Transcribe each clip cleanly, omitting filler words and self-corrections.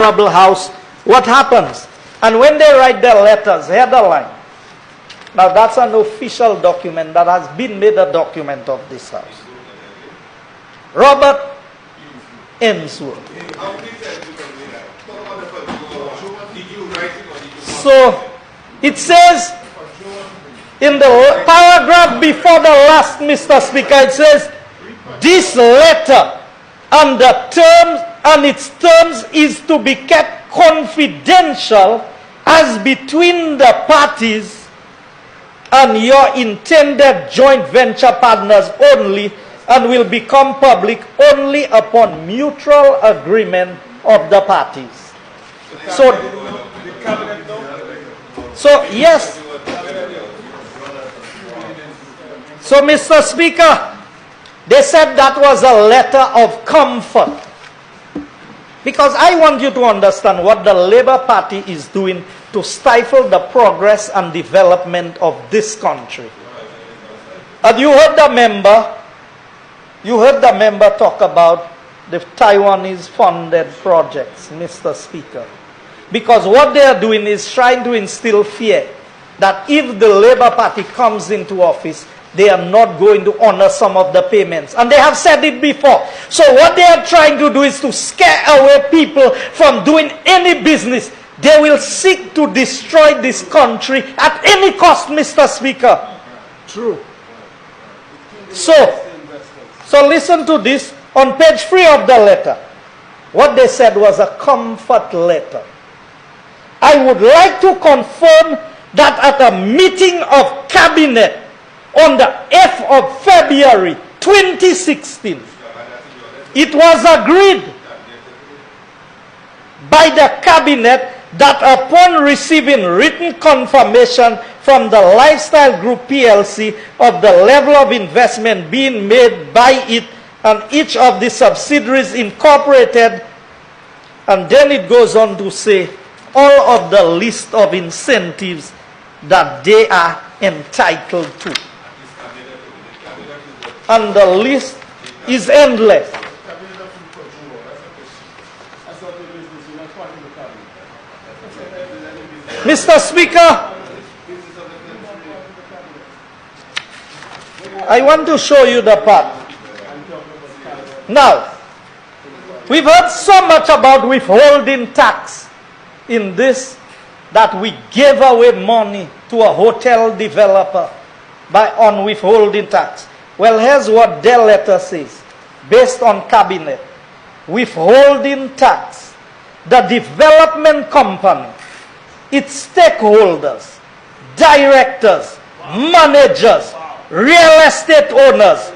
house, what happens? And when they write their letters, headline. Now that's an official document that has been made a document of this house. Robert Ainsworth. So it says in the paragraph before the last, Mr. Speaker, it says this letter and the terms and its terms is to be kept confidential as between the parties and your intended joint venture partners only, and will become public only upon mutual agreement of the parties. So yes. So, Mr. Speaker, they said that was a letter of comfort. Because I want you to understand what the Labour Party is doing to stifle the progress and development of this country. And you heard the member talk about the Taiwanese funded projects, Mr. Speaker. Because what they are doing is trying to instill fear that if the Labour Party comes into office, they are not going to honor some of the payments. And they have said it before. So what they are trying to do is to scare away people from doing any business. They will seek to destroy this country at any cost, Mr. Speaker. True. So listen to this. On page 3 of the letter, what they said was a comfort letter. I would like to confirm that at a meeting of cabinet on the 8th of February 2016, it was agreed by the cabinet that upon receiving written confirmation from the Lifestyle Group PLC of the level of investment being made by it and each of the subsidiaries incorporated, and then it goes on to say all of the list of incentives that they are entitled to. And the list is endless. Mr. Speaker, I want to show you the part. Now, we've heard so much about withholding tax in this, that we gave away money to a hotel developer on withholding tax. Well, here's what their letter says, based on cabinet. Withholding tax. The development company, its stakeholders, directors, managers, real estate owners,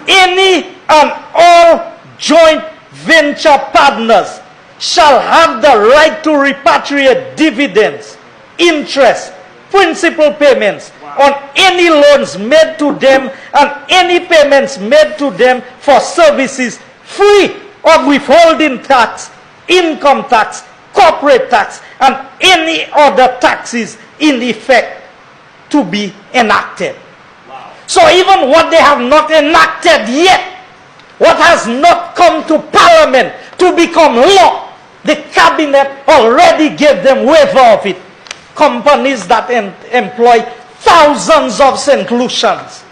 any and all joint venture partners shall have the right to repatriate dividends, interest, principal payments on any loans made to them and any payments made to them for services free of withholding tax, income tax, corporate tax, and any other taxes in effect to be enacted. Wow. So even what they have not enacted yet, what has not come to Parliament to become law, the cabinet already gave them waiver of it. Companies that employ thousands of St. Lucians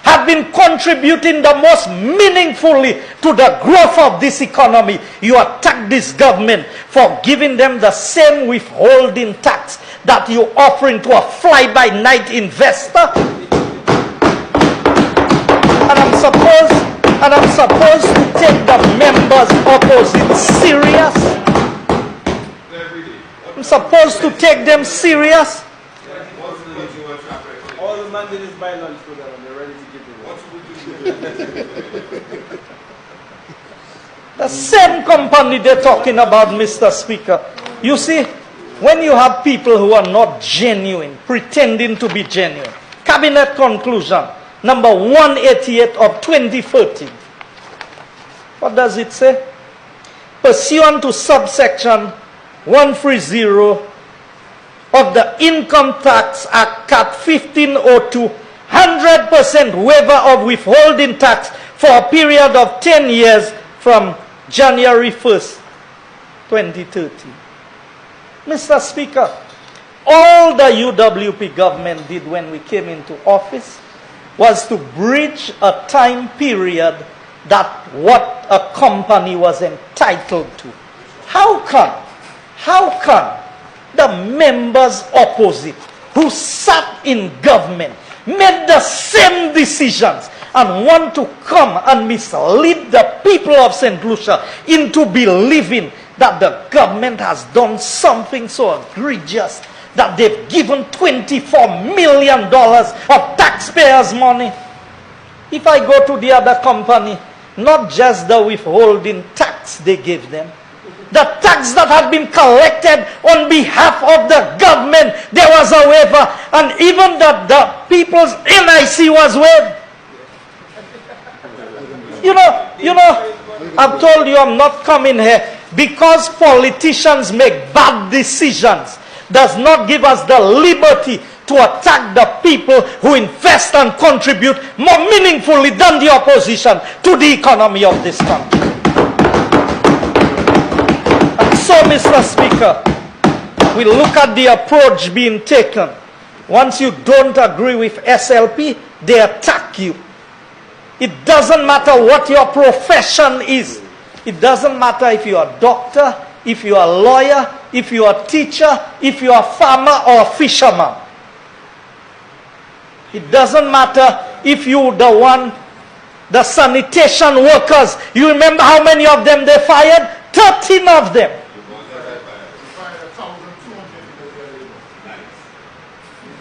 have been contributing the most meaningfully to the growth of this economy. You attack this government for giving them the same withholding tax that you're offering to a fly-by-night investor. And I'm supposed to take the members opposite serious. I'm supposed to take them serious. All the man did is buy lunch for them and they're ready to give it. The same company they're talking about, Mr. Speaker. You see, when you have people who are not genuine, pretending to be genuine. Cabinet conclusion, number 188 of 2013. What does it say? Pursuant to subsection 130 of the Income Tax Act, Cat 1502, 100% waiver of withholding tax for a period of 10 years from January 1st, 2030. Mr. Speaker, all the UWP government did when we came into office was to bridge a time period that what a company was entitled to. How can the members opposite who sat in government made the same decisions and want to come and mislead the people of Saint Lucia into believing that the government has done something so egregious that they've given $24 million of taxpayers' money? If I go to the other company, not just the withholding tax they gave them, the tax that had been collected on behalf of the government, there was a waiver, and even the people's NIC was waived. You know, I've told you I'm not coming here because politicians make bad decisions does not give us the liberty to attack the people who invest and contribute more meaningfully than the opposition to the economy of this country. And so, Mr. Speaker, we look at the approach being taken. Once you don't agree with SLP, they attack you. It doesn't matter what your profession is. It doesn't matter if you are a doctor, if you are a lawyer, if you are a teacher, if you are a farmer or a fisherman. It doesn't matter if you the sanitation workers. You remember how many of them they fired? 13 of them.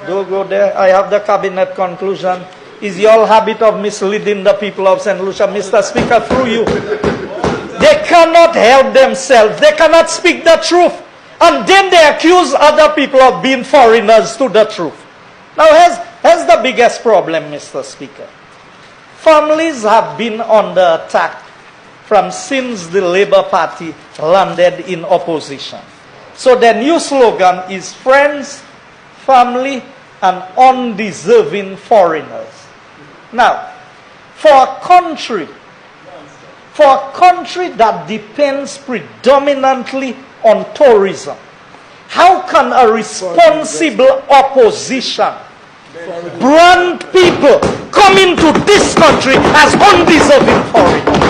Don't go there. I have the cabinet conclusion. Is your habit of misleading the people of Saint Lucia, Mr. Speaker, through you. They cannot help themselves. They cannot speak the truth. And then they accuse other people of being foreigners to the truth. Now, here's the biggest problem, Mr. Speaker. Families have been under attack since the Labour Party landed in opposition. So their new slogan is friends, family, and undeserving foreigners. Now, for a country that depends predominantly on tourism, how can a responsible opposition brand people coming to this country as undeserving foreigners?